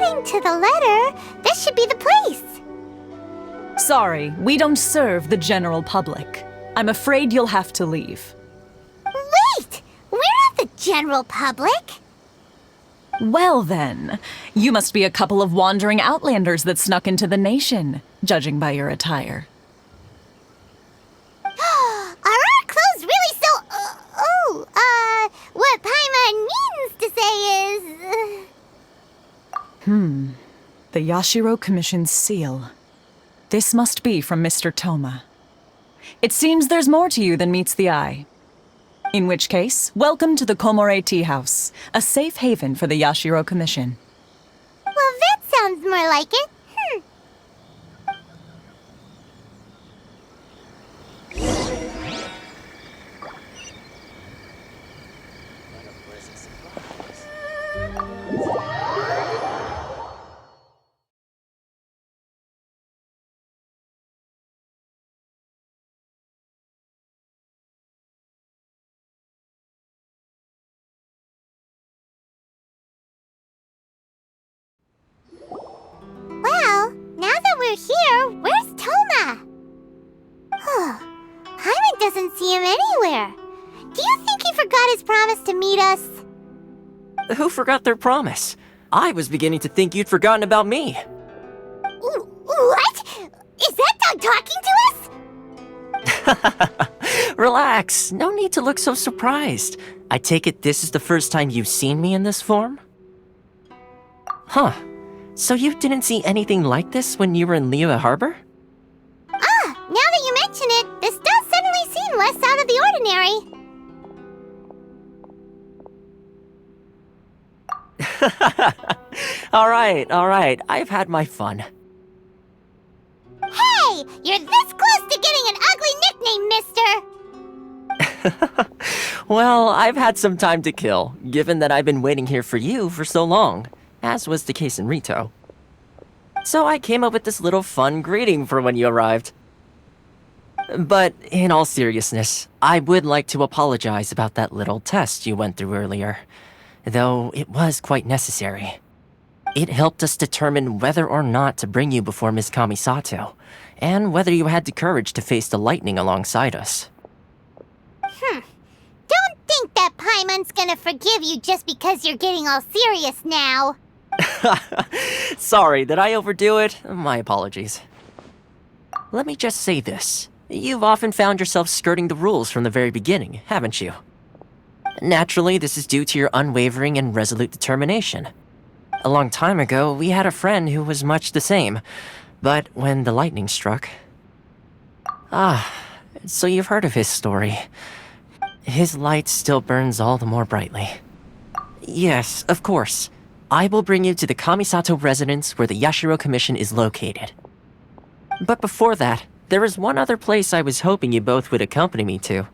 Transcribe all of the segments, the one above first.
According to the letter, this should be the place. Sorry, we don't serve the general public. I'm afraid you'll have to leave. Wait! We're not the general public. Well then, you must be a couple of wandering outlanders that snuck into the nation, judging by your attire. Are our clothes really so... what Paimon means to say is... The Yashiro Commission's seal. This must be from Mr. Toma. It seems there's more to you than meets the eye. In which case, welcome to the Komore Teahouse, a safe haven for the Yashiro Commission. Well, that sounds more like it. Well, now that we're here, where's Toma? Paimon doesn't see him anywhere. Do you think he forgot his promise to meet us? Who forgot their promise? I was beginning to think you'd forgotten about me. What? Is that dog talking to us? Relax, no need to look so surprised. I take it this is the first time you've seen me in this form? Huh. So you didn't see anything like this when you were in Liyue Harbor? Now that you mention it, this does suddenly seem less out of the ordinary. Alright, I've had my fun. Hey! You're this close to getting an ugly nickname, mister! Well, I've had some time to kill, given that I've been waiting here for you for so long, as was the case in Rito. So I came up with this little fun greeting for when you arrived. But in all seriousness, I would like to apologize about that little test you went through earlier, though it was quite necessary. It helped us determine whether or not to bring you before Miss Kamisato, and whether you had the courage to face the lightning alongside us. Don't think that Paimon's gonna forgive you just because you're getting all serious now. Sorry, did I overdo it? My apologies. Let me just say this. You've often found yourself skirting the rules from the very beginning, haven't you? Naturally, this is due to your unwavering and resolute determination. A long time ago, we had a friend who was much the same, but when the lightning struck... so you've heard of his story. His light still burns all the more brightly. Yes, of course. I will bring you to the Kamisato residence where the Yashiro Commission is located. But before that, there is one other place I was hoping you both would accompany me to.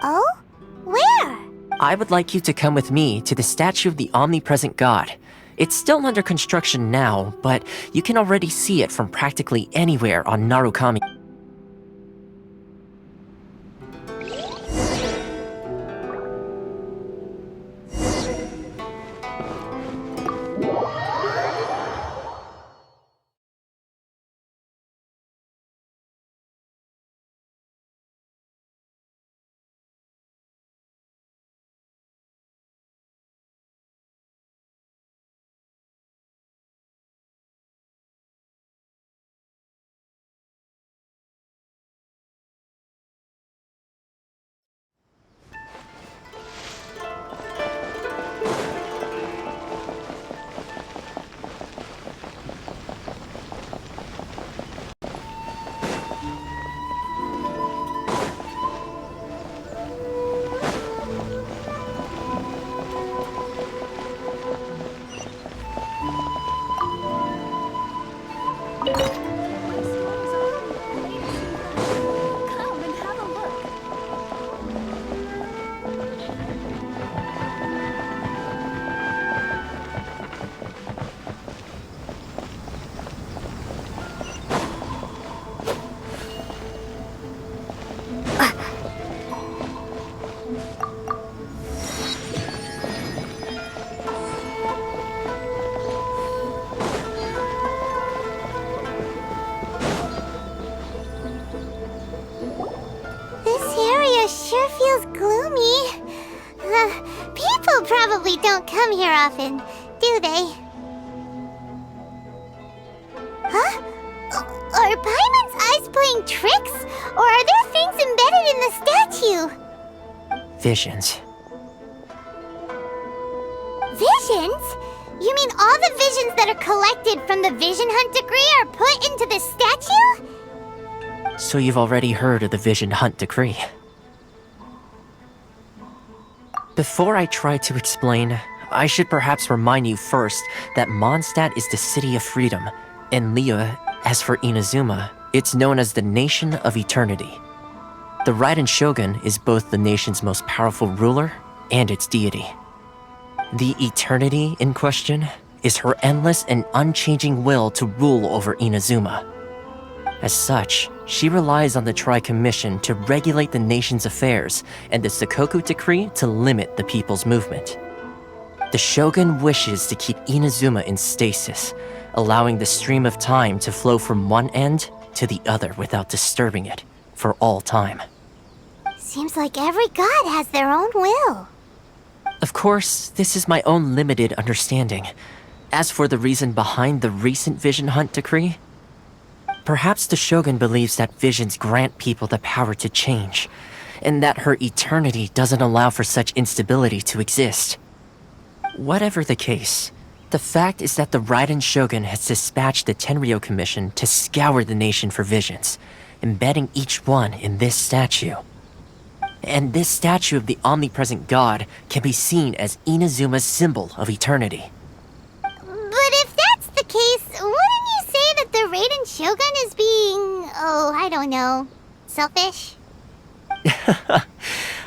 Oh? Where? I would like you to come with me to the statue of the omnipresent god. It's still under construction now, but you can already see it from practically anywhere on Narukami. come here often, do they? Huh? Are Paimon's eyes playing tricks? Or are there things embedded in the statue? Visions. Visions? You mean all the visions that are collected from the Vision Hunt decree are put into this statue? So you've already heard of the Vision Hunt decree. Before I try to explain, I should perhaps remind you first that Mondstadt is the City of Freedom, and Liyue, as for Inazuma, it's known as the Nation of Eternity. The Raiden Shogun is both the nation's most powerful ruler and its deity. The Eternity in question is her endless and unchanging will to rule over Inazuma. As such, she relies on the Tri-Commission to regulate the nation's affairs and the Sakoku Decree to limit the people's movement. The Shogun wishes to keep Inazuma in stasis, allowing the stream of time to flow from one end to the other without disturbing it for all time. Seems like every god has their own will. Of course, this is my own limited understanding. As for the reason behind the recent Vision Hunt decree, perhaps the Shogun believes that visions grant people the power to change, and that her eternity doesn't allow for such instability to exist. Whatever the case, the fact is that the Raiden Shogun has dispatched the Tenryo Commission to scour the nation for visions, embedding each one in this statue. And this statue of the omnipresent god can be seen as Inazuma's symbol of eternity. But if that's the case, wouldn't you say that the Raiden Shogun is being, I don't know, selfish?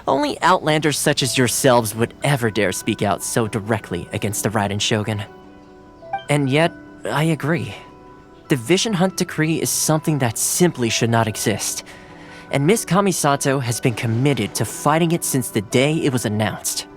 Only outlanders such as yourselves would ever dare speak out so directly against the Raiden Shogun. And yet, I agree. The Vision Hunt decree is something that simply should not exist, and Miss Kamisato has been committed to fighting it since the day it was announced.